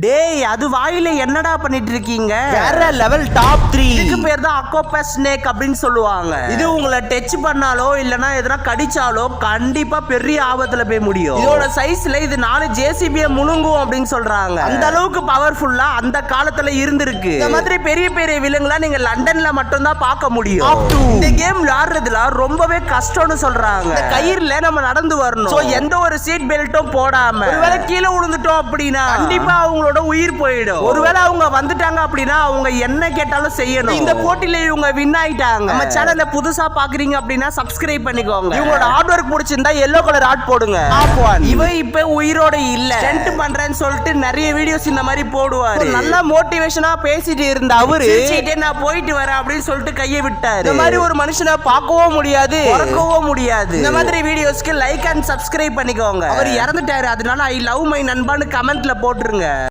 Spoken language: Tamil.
டேய் அது வாயில என்னடா பண்ணிட்டு இருக்கீங்க? வேற லெவல் டாப் 3. இதுக்கு பேர் தான் அக்கோபஸ் ஸ்னேக் அப்படின்னு சொல்லுவாங்க. இது உங்களை டச் பண்ணாலோ இல்லனா எதனா கடிச்சாலோ கண்டிப்பா பெரிய ஆபத்துல போய் முடியும். இதோட சைஸ்ல இது 4 ஜேசிபியை முழுங்கும் அப்படின்னு சொல்றாங்க. அந்த அளவுக்கு பவர்ஃபுல்லா அந்த காலத்துல இருந்திருக்கு. இந்த மாதிரி பெரிய பெரிய விலங்குல நீங்க லண்டன்ல மட்டும் தான் பார்க்க முடியும். இந்த கேம் விளையாடுறதுல ரொம்பவே கஷ்டம்னு சொல்றாங்க. இந்த கயிறுல நம்ம நடந்து வரணும். சோ எந்த ஒரு சீட் பெல்ட்டும் போடாம ஒருவேளை கீழே விழுந்துட்டோம் அப்படின்னா கண்டிப்பா அவங்களோட உயிர் போயிடும். ஒருவேளை அவங்க வந்துட்டாங்க அப்படின்னா அவங்க என்ன கேட்டாலும் செய்யணும். இந்த போட்டியில இவங்க வின் ஆயிட்டாங்க. நம்ம சேனலை புதுசா பாக்குறீங்க அப்படின்னா சப்ஸ்கிரைப் பண்ணிக்கோங்க. இவங்களோட ஹார்ட் ஒர்க் பிடிச்சிருந்தா எல்லோ கலர் ஹார்ட் போடுங்க. இவன் இப்ப உயிரோட இல்ல, ஸ்டண்ட் பண்றேன்னு சொல்லிட்டு நிறைய வீடியோஸ் இந்த மாதிரி போடுவாரு. நல்லா மோட்டிவேஷனா பேசிட்டு இருந்த அவரு நான் போயிட்டு வரேன் அப்படின்னு சொல்லிட்டு கையை விட்டாரு. இந்த மாதிரி ஒரு மனுஷனை பார்க்கவும் முடியாது, மறக்கவும் முடியாது. இந்த மாதிரி வீடியோஸ்க்கு லைக் அண்ட் சப்ஸ்கிரைப் பண்ணிக்கோங்க. அவர் இறந்துட்டாரு, அதனால ஐ லவ் மை நண்பான்னு கமெண்ட்ல போட்டுருங்க.